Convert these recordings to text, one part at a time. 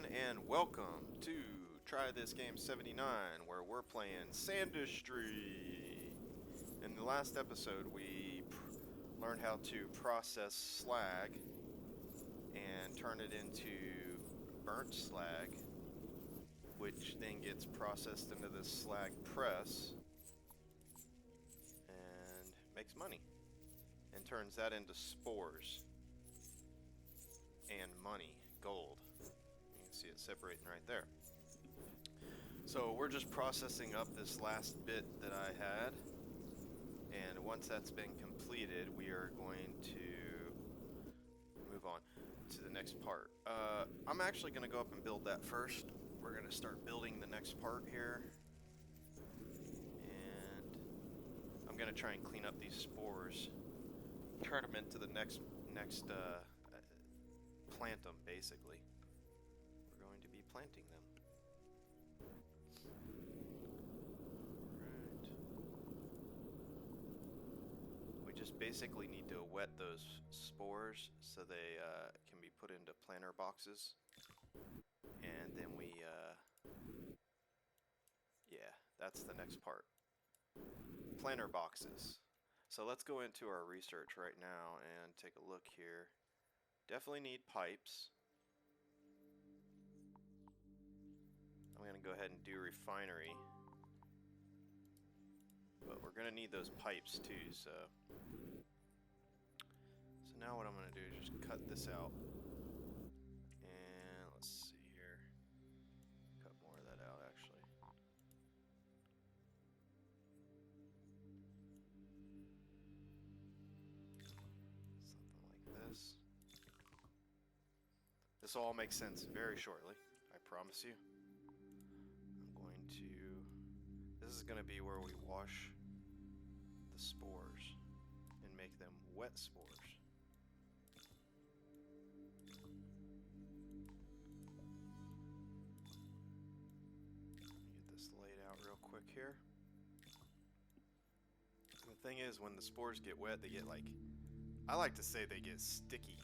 and welcome to Try This Game 79, where we're playing Sandustry. In the last episode, we learned how to process slag and turn it into burnt slag, which then gets processed into this slag press and makes money, and turns that into spores and money, gold. You can see it separating right there. So we're just processing up this last bit that I had, and once that's been completed, we are going to move on to the next part. I'm actually going to go up and build that first. We're going to start building the next part here, and I'm going to try and clean up these spores, turn them into the next plant them, basically. We're going to be planting them. Right. We just basically need to wet those spores so they can be put into planter boxes. And then we, yeah, that's the next part. Planter boxes. So let's go into our research right now and take a look here. Definitely need pipes. I'm going to go ahead and do refinery. But we're going to need those pipes too, so now what I'm going to do is just cut this out. And let's see here. Cut more of that out, actually. Something like this. This will all make sense very shortly, I promise you. I'm going to... This is going to be where we wash the spores and make them wet spores. Let me get this laid out real quick here. And the thing is, when the spores get wet, they get like... I like to say they get sticky.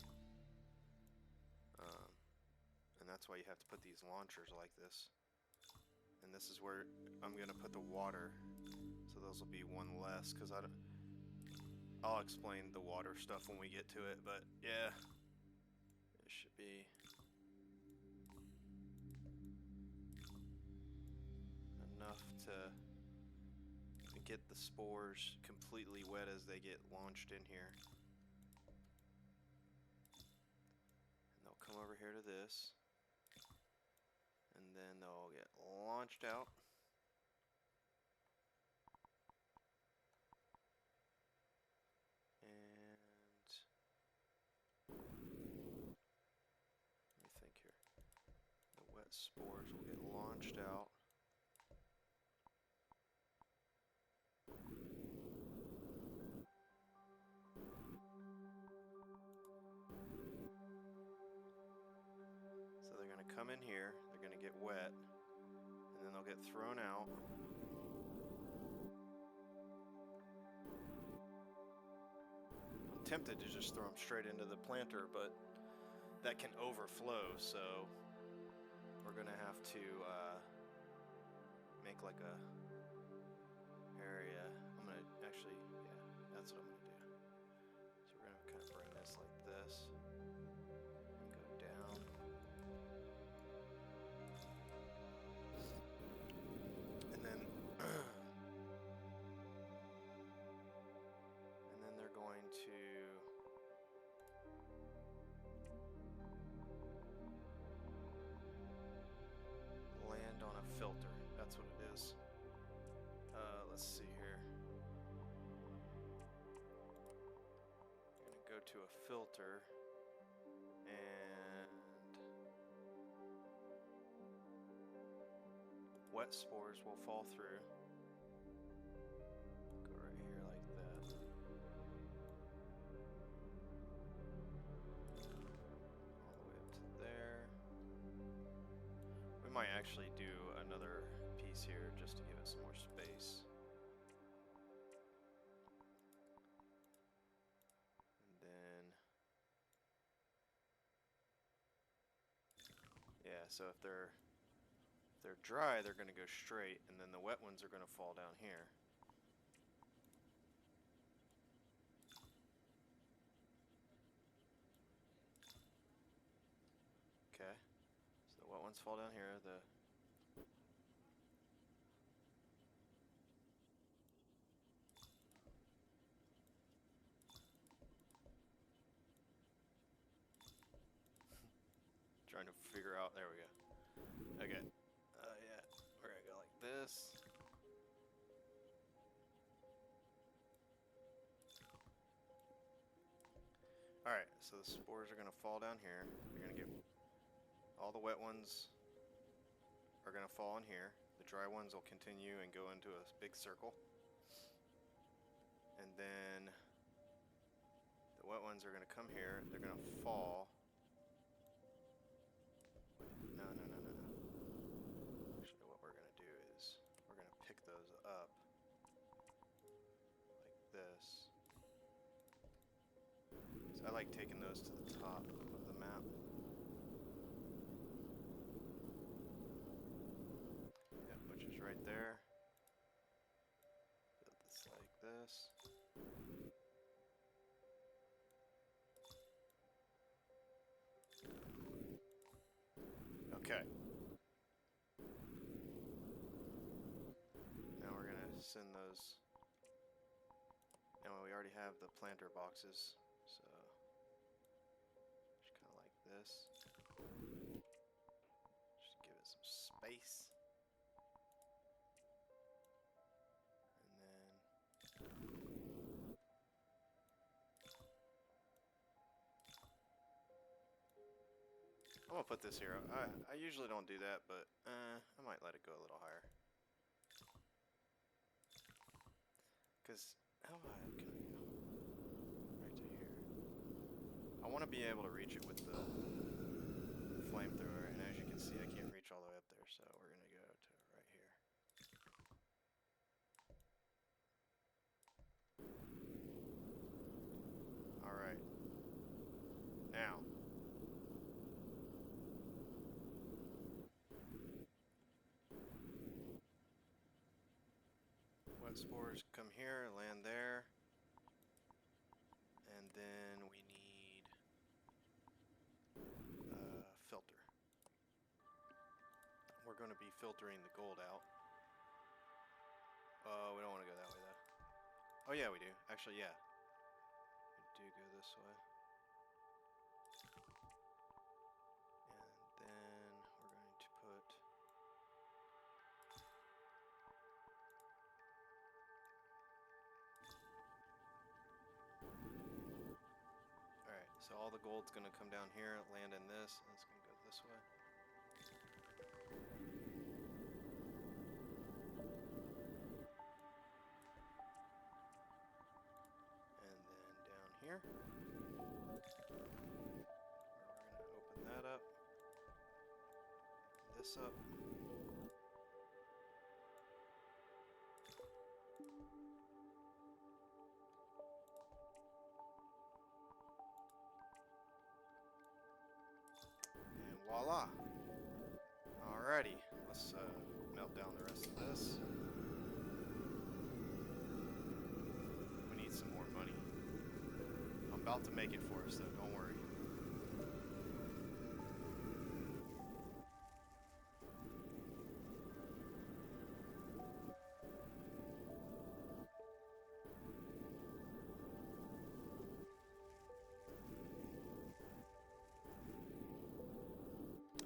And that's why you have to put these launchers like this. And this is where I'm going to put the water. So those will be one less, because I'll explain the water stuff when we get to it. But yeah, it should be enough to get the spores completely wet as they get launched in here. And they'll come over here to this. And then they'll get launched out. And let me think here. The wet spores will get launched out. So they're going to come in here, they're going to get wet, and then they'll get thrown out. I'm tempted to just throw them straight into the planter, but that can overflow, so we're going to have to make like a area. I'm going to actually, yeah, that's what I'm going to do. So we're going to kind of bring this like this and go down. And then they're going to land on a filter. That's what it is. Let's see here. I'm gonna go to a filter and wet spores will fall through. Go right here like that. All the way up to there. We might actually do another piece here just to give it some more space. And then... yeah, Yeah, so if they're dry, they're going to go straight, and then the wet ones are going to fall down here. Okay, so the wet ones fall down here. Trying to figure out. There we go. Okay. Yeah, we're gonna go like this. All right, so the spores are gonna fall down here. You're gonna get all the wet ones are gonna fall in here. The dry ones will continue and go into a big circle. And then the wet ones are gonna come here. They're gonna fall. No. Actually, what we're gonna do is we're gonna pick those up like this. So I like taking those to the top of the map. Yep, which is right there. Build this like this. Okay. Now we're gonna send those. Now we already have the planter boxes, so just kind of like this. Just give it some space. And then I'm gonna put this here. I usually don't do that, but I might let it go a little higher. Cause how high can I go? Right to here. I want to be able to reach it with the flamethrower, and as you can see, I can't reach all the way up there, so we're gonna go to right here. All right. Now. Wet spores come here, land there, and then we need a filter. We're going to be filtering the gold out. Oh, we don't want to go that way though. Oh yeah, we do. Actually, yeah. We do go this way. And then we're going to put... Alright, so all the gold's going to come down here, land in this, and it's going to go this way. And then down here, we're going to open that up, this up. And voila! Alrighty, let's melt down the rest of this. We need some more money. I'm about to make it for us though, don't worry.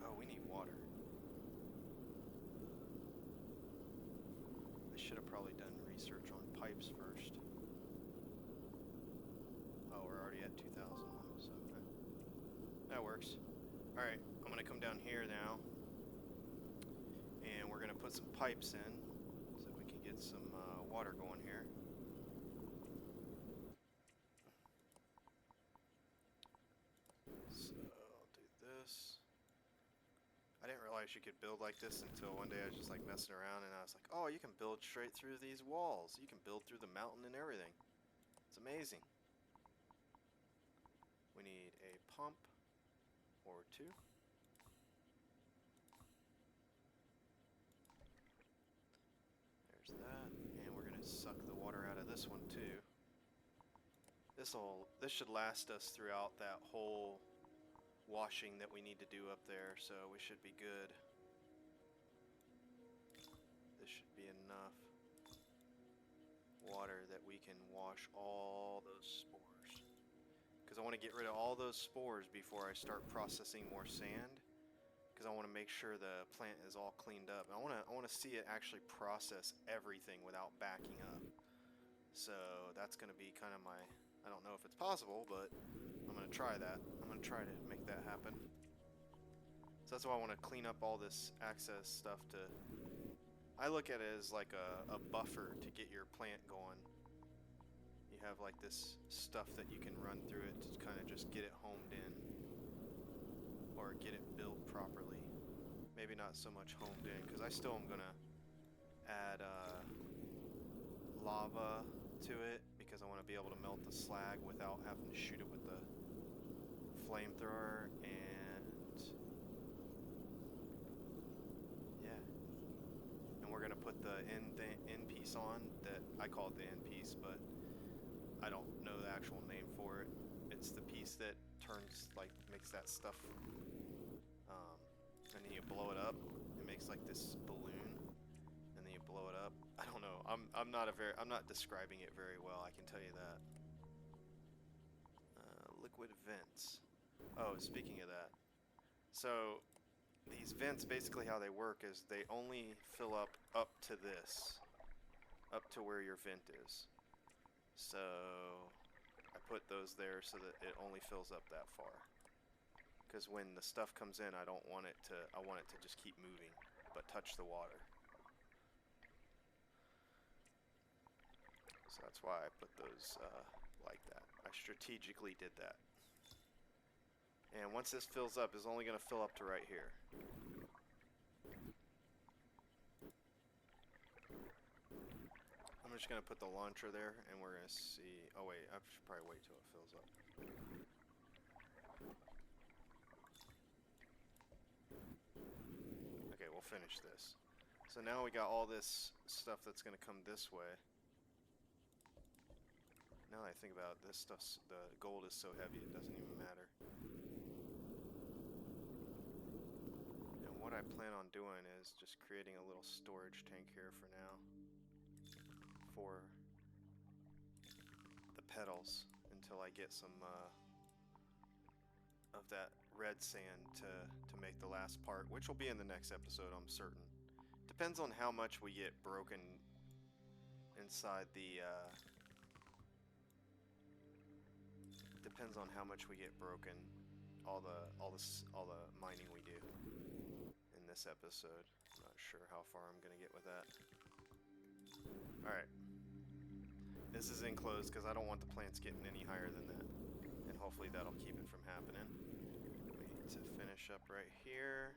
Oh, we need water. I should have probably done research on pipes first. Oh, we're already at 2,000, so that works. Alright, I'm going to come down here now, and we're going to put some pipes in so we can get some water going here. So I'll do this. I didn't realize you could build like this until one day I was just like messing around and I was like, oh, you can build straight through these walls. You can build through the mountain and everything. It's amazing. We need a pump or two. This should last us throughout that whole washing that we need to do up there, so we should be good. This should be enough water that we can wash all those spores. Because I want to get rid of all those spores before I start processing more sand. Because I want to make sure the plant is all cleaned up. And I want to see it actually process everything without backing up. So that's going to be kind of my, I don't know if it's possible, but I'm going to try that. I'm going to try to make that happen. So that's why I want to clean up all this access stuff to, I look at it as like a buffer to get your plant going. You have like this stuff that you can run through it to kind of just get it homed in. Or get it built properly. Maybe not so much homed in, because I still am going to add lava to it, because I want to be able to melt the slag without having to shoot it with the flamethrower, and yeah. And we're going to put the end piece on, that I call it the end piece, but I don't know the actual name for it. It's the piece that turns, like, makes that stuff, and then you blow it up. It makes like this balloon, and then you blow it up. I don't know. I'm not describing it very well. I can tell you that. Liquid vents. Oh, speaking of that, so these vents, basically how they work is they only fill up to this, up to where your vent is. So I put those there so that it only fills up that far. Because when the stuff comes in, I want it to just keep moving, but touch the water. So that's why I put those like that. I strategically did that. And once this fills up, it's only going to fill up to right here. I'm just going to put the launcher there, and we're going to see... Oh wait, I should probably wait till it fills up. Okay, we'll finish this. So now we got all this stuff that's going to come this way. Now that I think about it, this stuff's, the gold is so heavy it doesn't even matter. And what I plan on doing is just creating a little storage tank here for now. For the petals until I get some of that red sand to make the last part, which will be in the next episode, I'm certain. Depends on how much we get broken inside the depends on how much we get broken all the mining we do in this episode. I'm not sure how far I'm gonna get with that. Alright. This is enclosed because I don't want the plants getting any higher than that. And hopefully that'll keep it from happening. We need to finish up right here.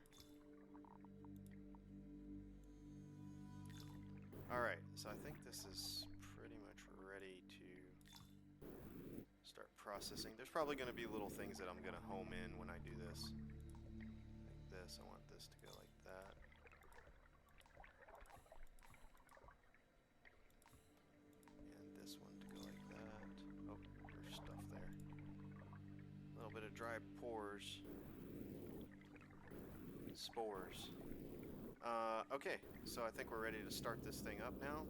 Alright, so I think this is pretty much ready to start processing. There's probably going to be little things that I'm going to home in when I do this. Like this, I want this to go like that. And this one to go like that. Oh, there's stuff there. A little bit of dry pores. Spores. Okay, so I think we're ready to start this thing up now.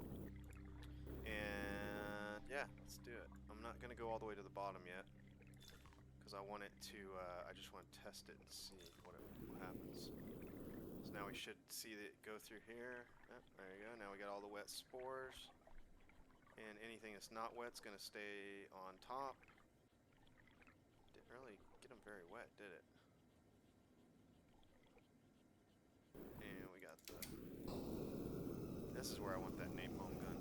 And yeah, let's do it. I'm not going to go all the way to the bottom yet, because I want it to, I just want to test it and see what happens. So now we should see it go through here. Oh, there you go. Now we got all the wet spores. And anything that's not wet's going to stay on top. Didn't really get them very wet, did it? And we got the... This is where I want that napalm gun.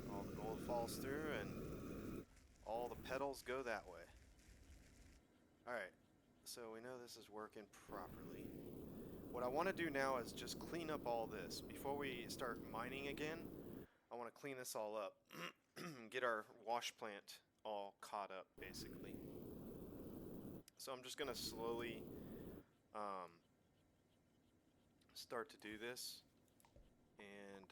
All the gold falls through and all the petals go that way. Alright, so we know this is working properly. What I want to do now is just clean up all this. Before we start mining again, I want to clean this all up. Get our wash plant all caught up, basically. So I'm just going to slowly start to do this. And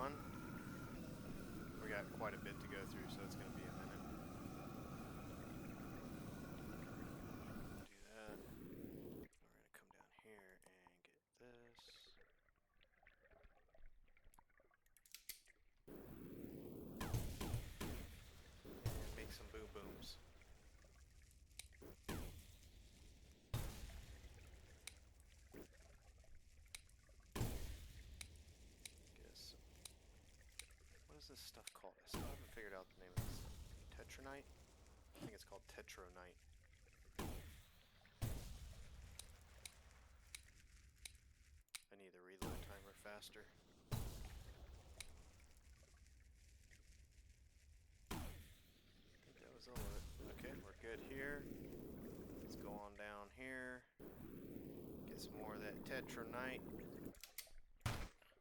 on. We got quite a bit to go through, so it's going to be a minute. Do that. We're going to come down here and get this. And make some boom booms. Guess. What is this stuff called? I still haven't figured out the name of this stuff. Tetronite? I think it's called tetronite. I need the reload timer faster. I think that was all of it. Okay, we're good here. Let's go on down here. Get some more of that tetronite.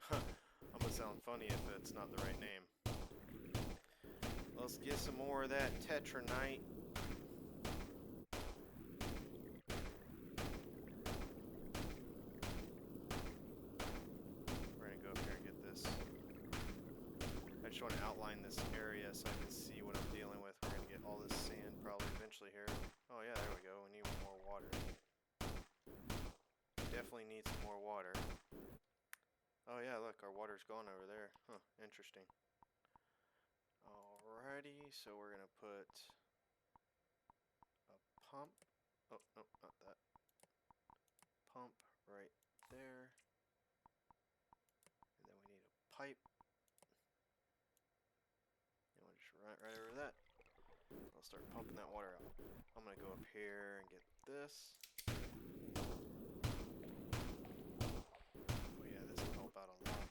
I'm gonna sound funny if it's not the right name. Let's get some more of that tetronite. We're gonna go up here and get this. I just want to outline this area so I can see what I'm dealing with. We're gonna get all this sand probably eventually here. Oh yeah, there we go. We need more water. Definitely need some more water. Oh yeah, look, our water's gone over there. Huh, interesting. Alrighty, so we're gonna put a pump. Oh, no, not that. Pump right there. And then we need a pipe. And we'll just run it right over that. I'll start pumping that water out. I'm gonna go up here and get this. Oh yeah, this will help out a lot.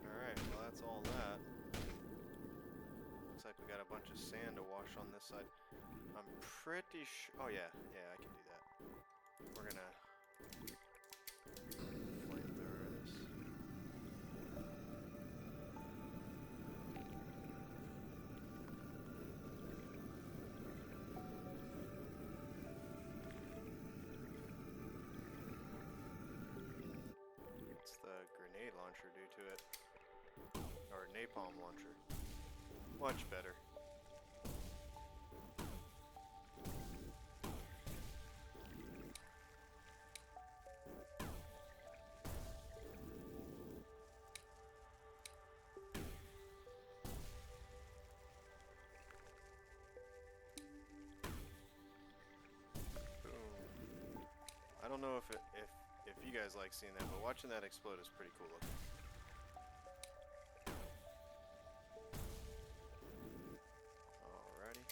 Alright, well that's all that. Looks like we got a bunch of sand to wash on this side. I'm pretty sure... Oh yeah, I can do that. We're gonna... flamethrower this. What's the grenade launcher do to it? Or napalm launcher. Much better. Boom. I don't know if you guys like seeing that, but watching that explode is pretty cool looking. Alrighty.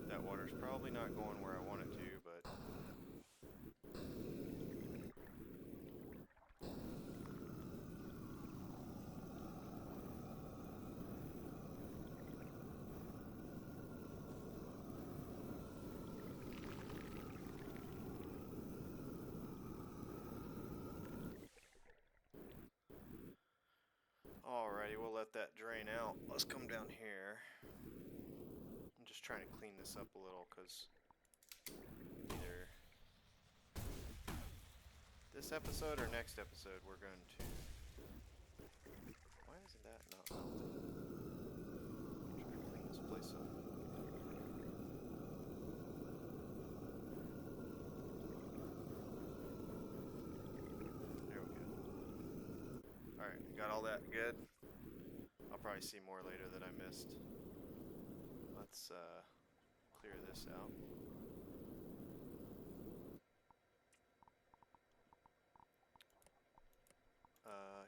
That water's probably not going where I want it to, but... Alrighty, we'll let that drain out. Let's come down here. I'm just trying to clean this up a little, because either this episode or next episode we're going to... Why isn't that not melted? I'm trying to clean this place up. There we go. Alright, got all that good. probably see more later that I missed. Let's clear this out.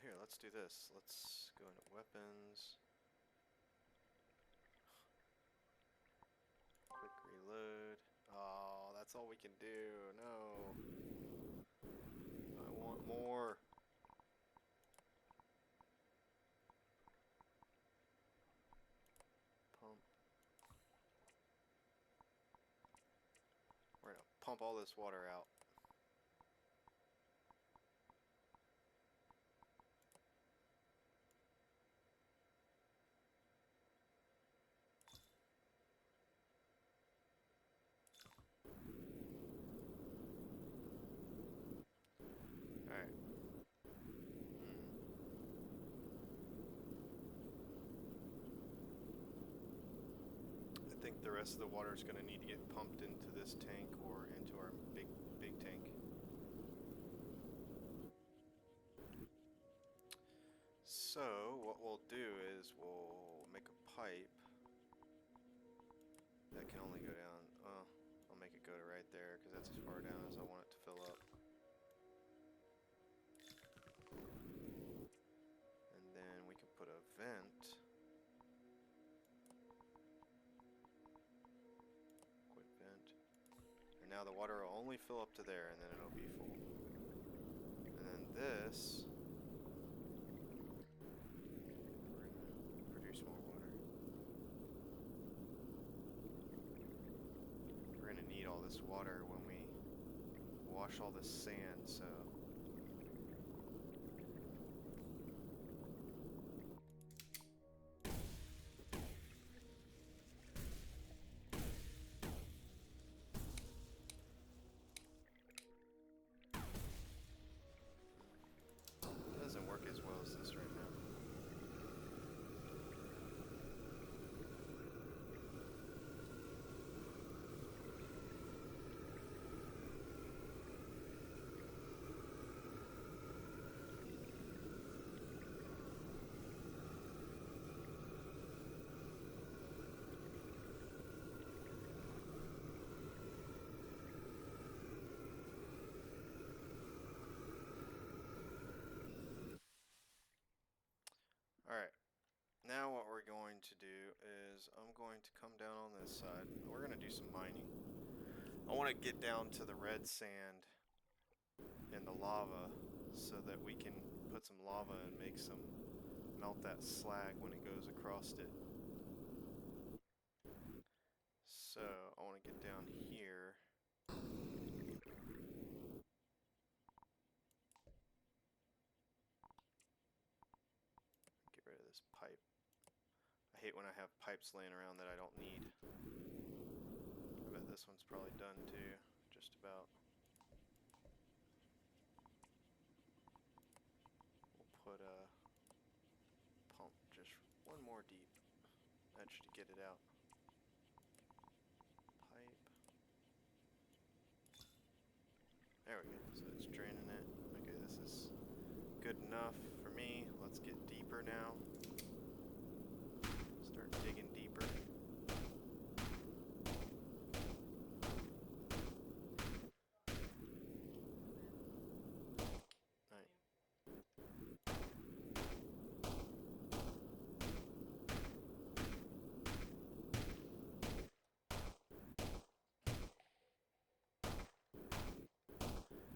Here, let's do this. Let's go into weapons. Quick reload. Oh, that's all we can do. No. I want more. Pump. We're gonna pump all this water out. Alright. I think the rest of the water is going to need to get pumped into this tank or into our big tank. So what we'll do is we'll make a pipe that can only go down. I'll make it go to right there because that's as far down as I want it to fill up. And then we can put a vent. Quick vent. And now the water will only fill up to there and then it'll be full. And then this, we're going to produce more water. We're going to need all this water when we wash all this sand, so it doesn't work as well as this right now. Alright, now what we're going to do is I'm going to come down on this side. We're going to do some mining. I want to get down to the red sand and the lava so that we can put some lava and make some, melt that slag when it goes across it. So I want to get down here. Get rid of this pipe. I hate when I have pipes laying around that I don't need. I bet this one's probably done too, just about. We'll put a pump just one more deep. That should get it out. Pipe. There we go. So it's draining it. Okay, this is good enough for me. Let's get deeper now. Start digging deeper.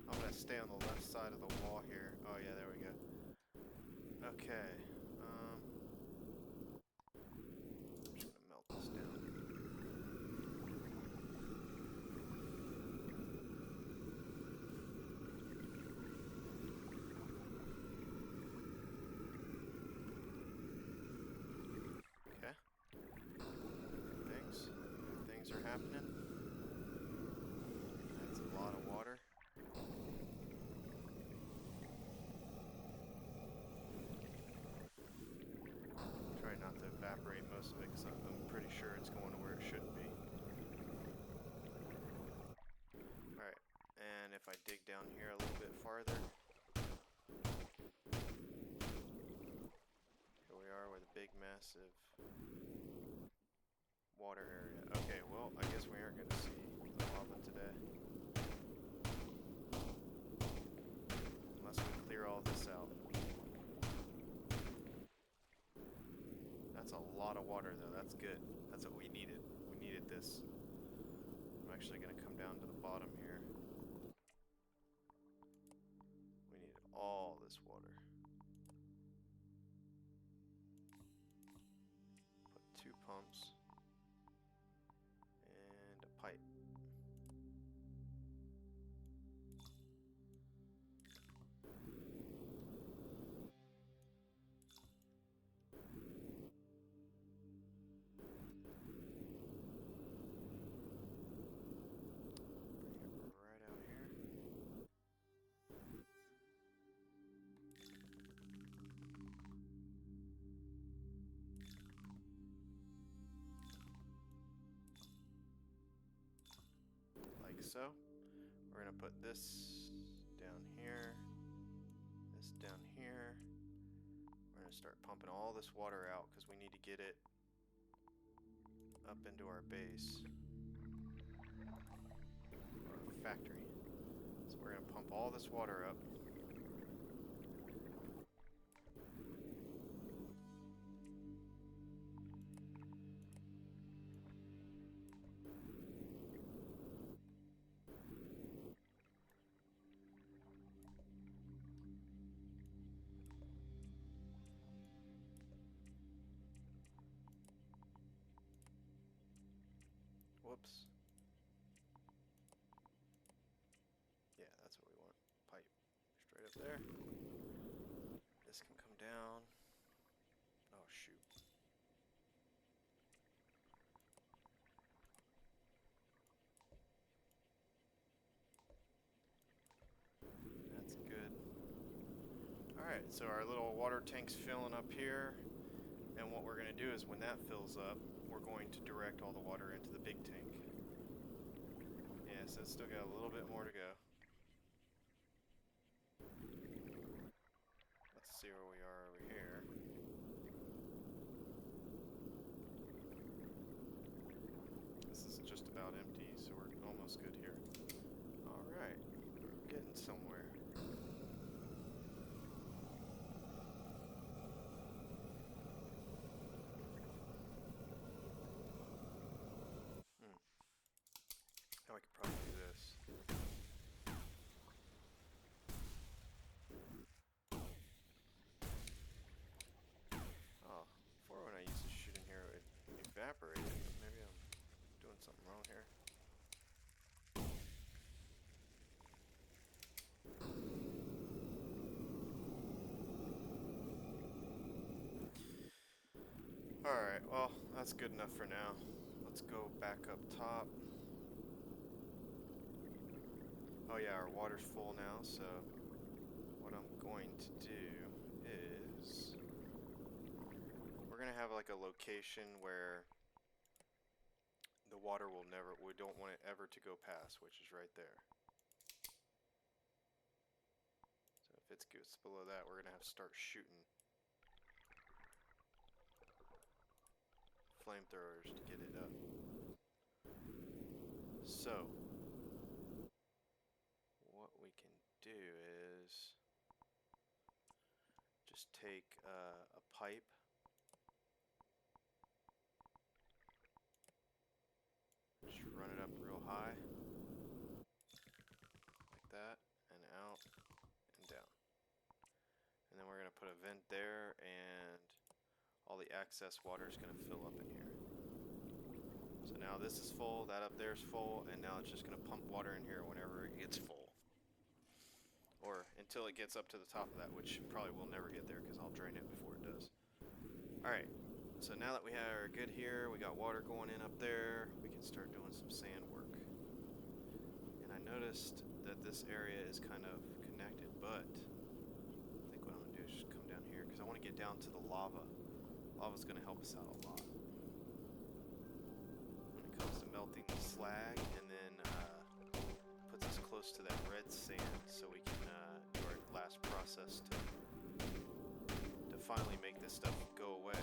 I'm gonna stay on the left side of the wall here. Oh yeah, there we go. Okay. I'm just gonna melt this down. Okay. Good things are happening. That's a lot of water. Try not to evaporate most of it because I'm pretty sure it's going to where it shouldn't be. Alright, and if I dig down here a little bit farther, here we are where the big massive water area. Okay, well, I guess we aren't going to see the lava today. Unless we clear all this out. That's a lot of water, though. That's good. That's what we needed. We needed this. I'm actually going to come down to the bottom here. We needed all this water. Put 2 pumps and a pipe. Like so. We're going to put this down here, this down here. We're going to start pumping all this water out because we need to get it up into our base, our factory. So we're going to pump all this water up. Whoops. Yeah, that's what we want. Pipe. Straight up there. This can come down. Oh, shoot. That's good. Alright, so our little water tank's filling up here. And what we're going to do is when that fills up, we're going to direct all the water into the big tank. Yeah, so it's still got a little bit more to go. Let's see where we are over here. This is just about empty, so we're almost good here. Alright, we're getting somewhere. Now I could probably do this. Oh, before when I used to shoot in here, it evaporated. But maybe I'm doing something wrong here. Alright, well, that's good enough for now. Let's go back up top. Oh yeah, our water's full now, so what I'm going to do is we're going to have like a location where the water will never, we don't want it ever to go past, which is right there. So if it gets below that, we're going to have to start shooting flamethrowers to get it up. So what we can do is just take a pipe, just run it up real high, like that, and out, and down. And then we're going to put a vent there, and all the excess water is going to fill up in here. So now this is full, that up there is full, and now it's just going to pump water in here whenever it gets full. Or until it gets up to the top of that, which probably will never get there because I'll drain it before it does. Alright, so now that we are good here, we got water going in up there, we can start doing some sand work. And I noticed that this area is kind of connected, but I think what I'm going to do is just come down here because I want to get down to the lava. Lava's going to help us out a lot when it comes to melting the slag, and then puts us close to that red sand so we can do our last process to finally make this stuff go away.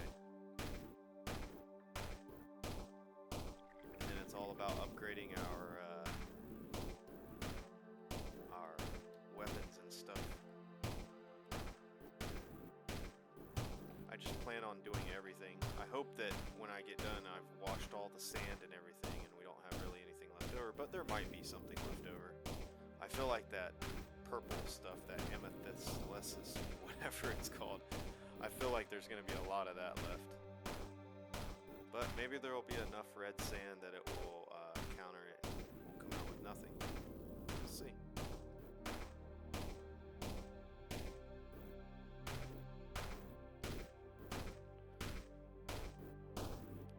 hope that when I get done, I've washed all the sand and everything, and we don't have really anything left over, but there might be something left over. I feel like that purple stuff, that amethyst, whatever it's called, I feel like there's going to be a lot of that left. But maybe there will be enough red sand that it will counter it and we'll come out with nothing. We'll see.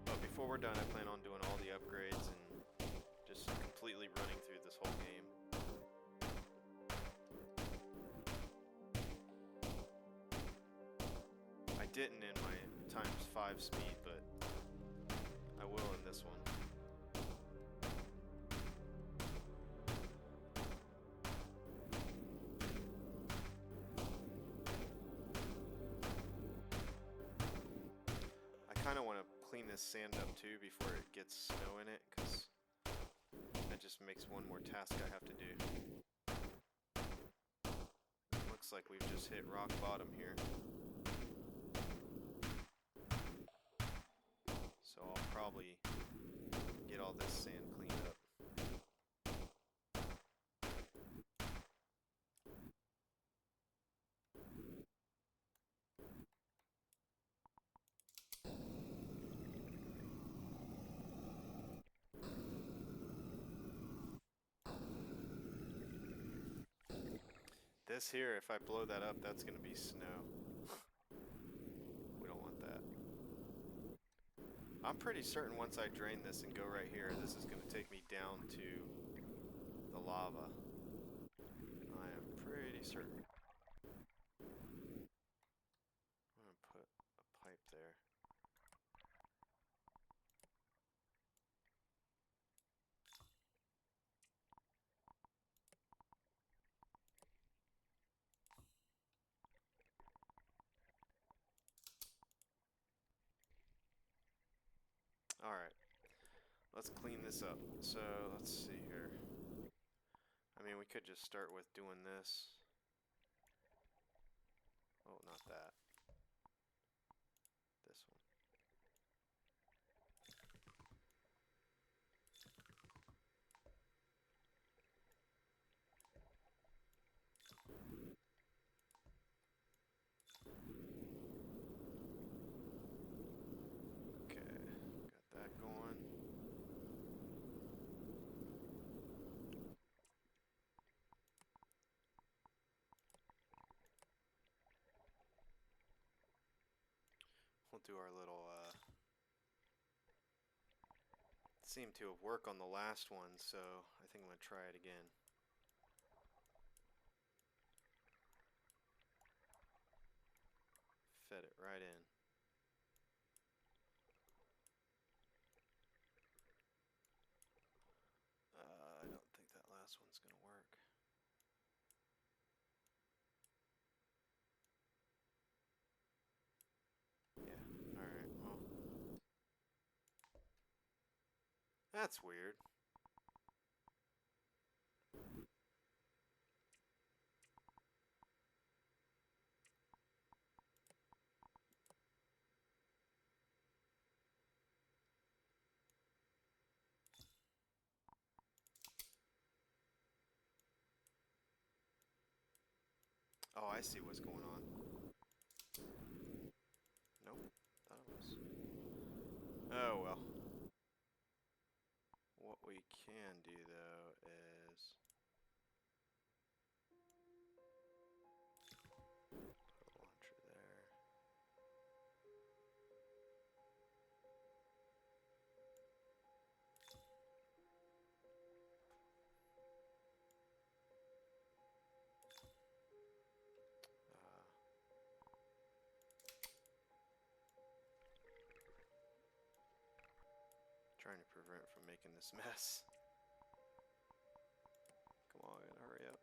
But before we're done, I plan on doing all the upgrades and just completely running through this whole game. I didn't in my ×5 speed, but I will in this one. I kind of want to clean this sand up too before it gets snow in it, because that just makes one more task I have to do. Looks like we've just hit rock bottom here. So I'll probably get all this sand cleaned up. This here, if I blow that up, that's going to be snow. We don't want that. I'm pretty certain once I drain this and go right here, this is going to take me down to the lava. I am pretty certain. I'm going to put a pipe there. Alright, let's clean this up. So, let's see here. I mean, we could just start with doing this. Oh, not that. This one. We'll do our little, it seemed to have worked on the last one, so I think I'm going to try it again. Fed it right in. I don't think that last one's going to work. Yeah, alright, well. That's weird. Oh, I see what's going on. Nope, thought it was. Oh well. What we can do though is put a launcher there. Trying to prevent from making this mess. Come on, hurry up.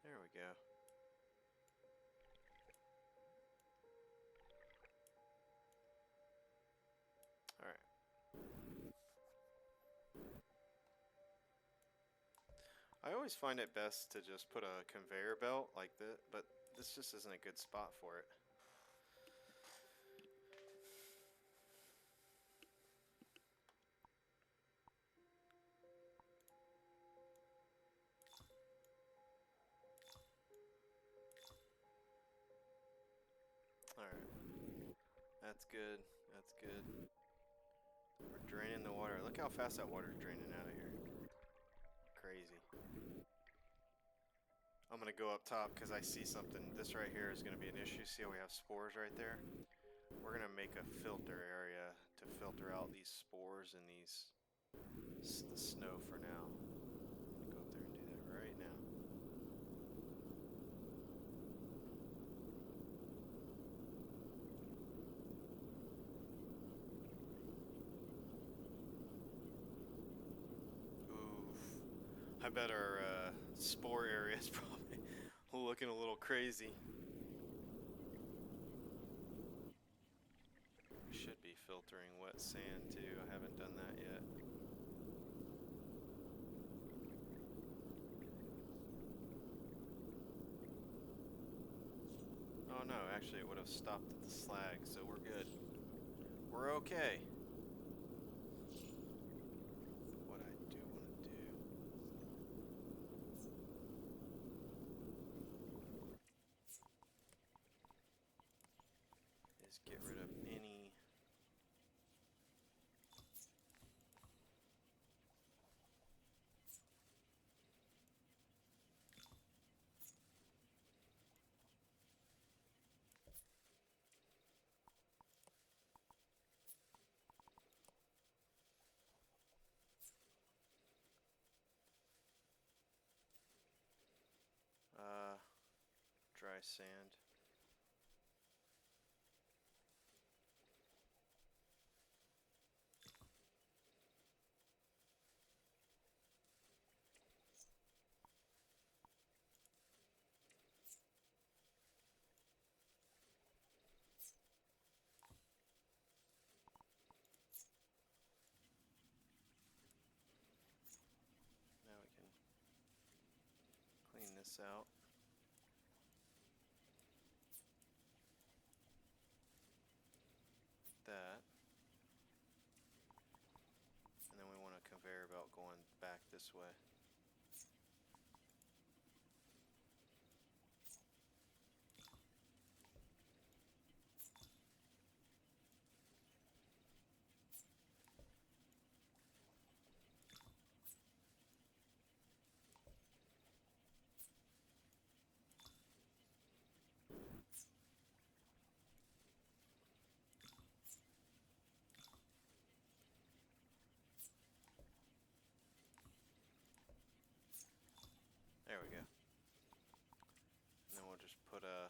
There we go. Alright. I always find it best to just put a conveyor belt like this, but this just isn't a good spot for it. Alright. That's good. That's good. We're draining the water. Look how fast that water's draining out of here. Crazy. I'm going to go up top because I see something. This right here is going to be an issue. See how we have spores right there? We're going to make a filter area to filter out these spores and the snow for now. I'm going to go up there and do that right now. I bet our spore area is probably looking a little crazy. We should be filtering wet sand too. I haven't done that yet. Oh no, actually it would have stopped at the slag, so we're good. We're okay. What I do want to do is get rid of any dry sand. Now we can clean this out. That. And then we want a conveyor belt going back this way. There we go. And then we'll just put a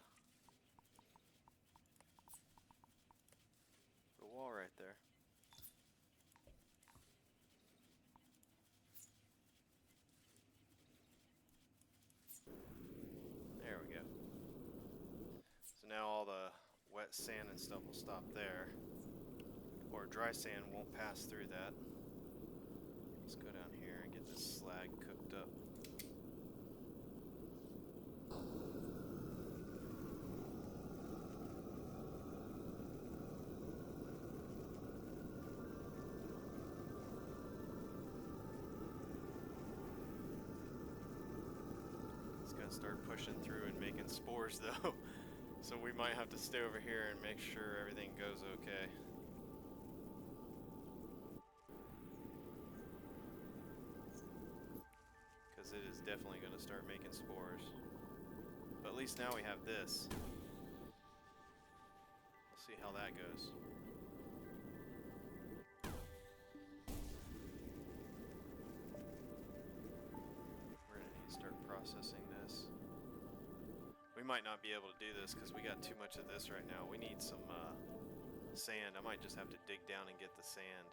wall right there. There we go. So now all the wet sand and stuff will stop there. Or dry sand won't pass through that. Let's go down here and get this slag cooked up. It's gonna start pushing through and making spores though. So we might have to stay over here and make sure everything goes okay. Because it is definitely going to start making spores. But at least now we have this. We'll see how that goes. We're going to need to start processing this. We might not be able to do this because we got too much of this right now. We need some sand. I might just have to dig down and get the sand.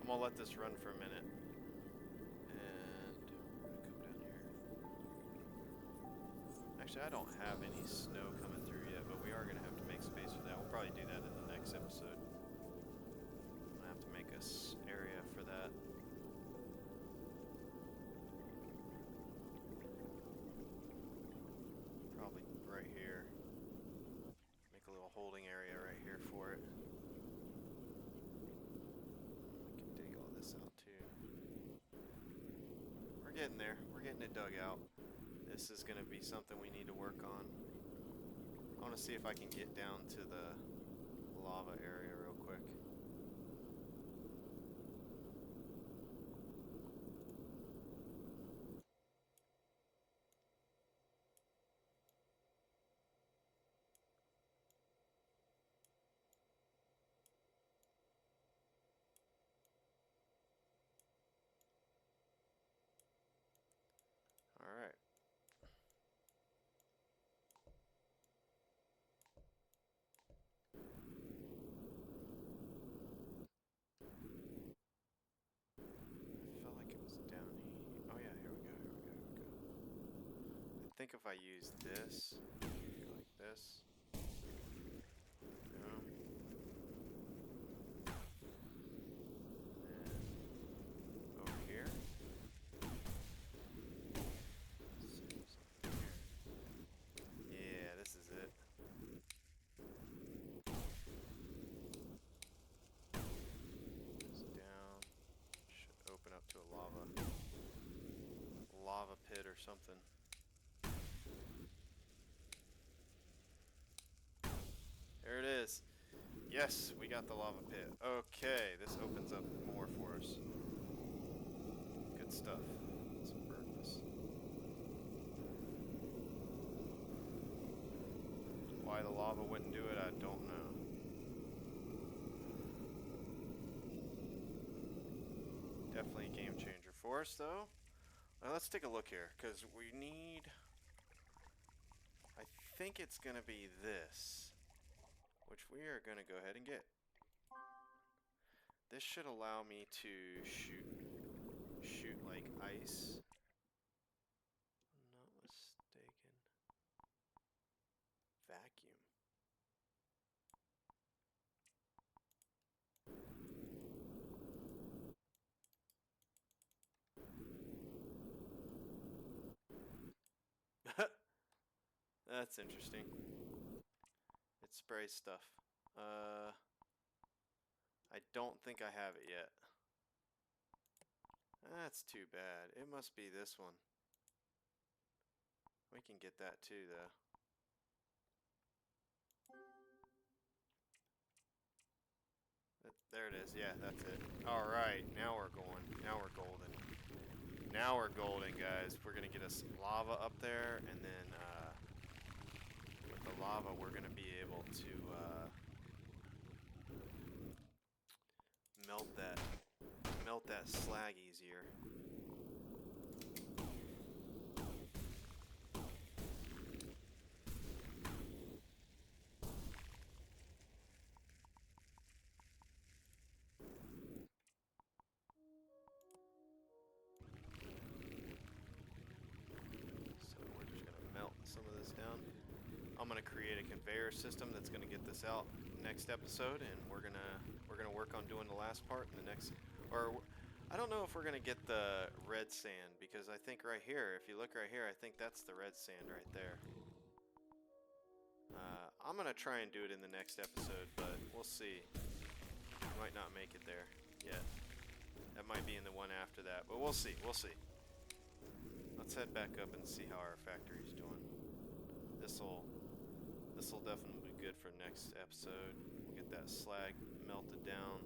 I'm gonna let this run for a minute. And come down here. Actually, I don't have any snow coming through yet, but we are gonna have to make space for that. We'll probably do that in the next episode. I'm gonna have to make a area for that. Probably right here. Make a little holding area right here for it. We can dig all this out too. We're getting there. We're getting it dug out. This is going to be something we need to work on. I want to see if I can get down to the lava area real quick. All right. I felt like it was down here. Oh yeah, here we go, here we go, here we go. I think if I use this, like this, boom, and over here. Yeah, this is it. Goes down. Should open up to a lava pit or something. There it is. Yes, we got the lava pit. Okay, this opens up more for us. Good stuff. Let's burn this. Why the lava wouldn't do it, I don't know. Definitely a game changer for us, though. Now let's take a look here, because we need... I think it's going to be this, which we are going to go ahead and get. This should allow me to shoot like ice. I'm not mistaken. Vacuum. That's interesting. It sprays stuff. I don't think I have it yet. That's too bad. It must be this one. We can get that too, though. There it is. Yeah, that's it. All right, now we're going. Now we're golden. Now we're golden, guys. We're gonna get us lava up there, and then with the lava, we're gonna be able to melt that slag easier. So we're just gonna melt some of this down. I'm gonna create a conveyor system that's gonna get this out next episode, and we're gonna work on doing the last part in the next. Or I don't know if we're gonna get the red sand, because I think right here, if you look right here, I think that's the red sand right there. I'm gonna try and do it in the next episode, but we'll see. Might not make it there yet. That might be in the one after that, but we'll see. We'll see. Let's head back up and see how our factory's doing. This'll definitely be good for next episode. We'll get that slag melted down.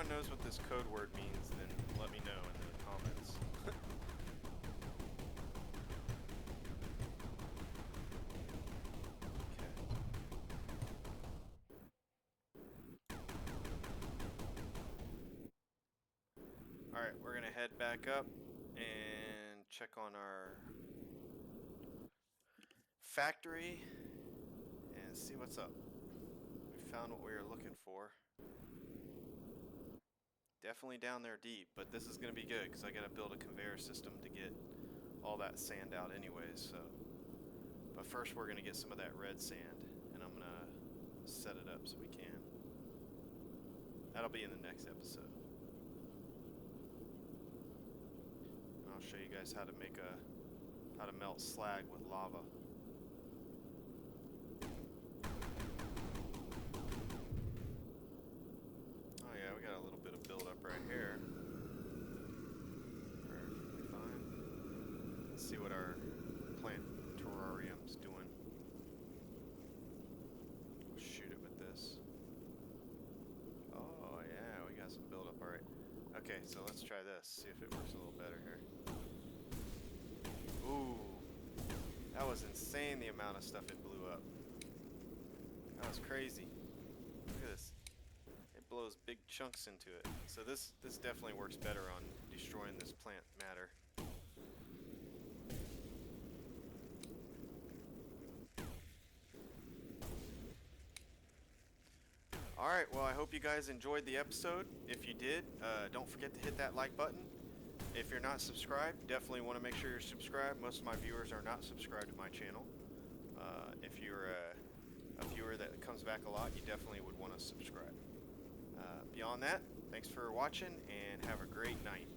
anyone knows what this code word means, then let me know in the comments. Alright, we're gonna head back up and check on our factory and see what's up. We found what we were looking for. Definitely down there deep, but this is gonna be good because I gotta build a conveyor system to get all that sand out anyways, so. But first we're gonna get some of that red sand, and I'm gonna set it up so we can. That'll be in the next episode. And I'll show you guys how to melt slag with lava. Oh yeah, we got a little bit of buildup right here. Perfectly fine. Let's see what our plant terrarium's doing. We'll shoot it with this. Oh yeah, we got some buildup. All right. Okay, so let's try this. See if it works a little better here. Ooh, that was insane. The amount of stuff it blew up. That was crazy. Look at this. It blows big chunks into it. So this definitely works better on destroying this plant matter. Alright, well I hope you guys enjoyed the episode. If you did, don't forget to hit that like button. If you're not subscribed, definitely want to make sure you're subscribed. Most of my viewers are not subscribed to my channel. If you're a viewer that comes back a lot, you definitely would want to subscribe. Beyond that, thanks for watching and have a great night.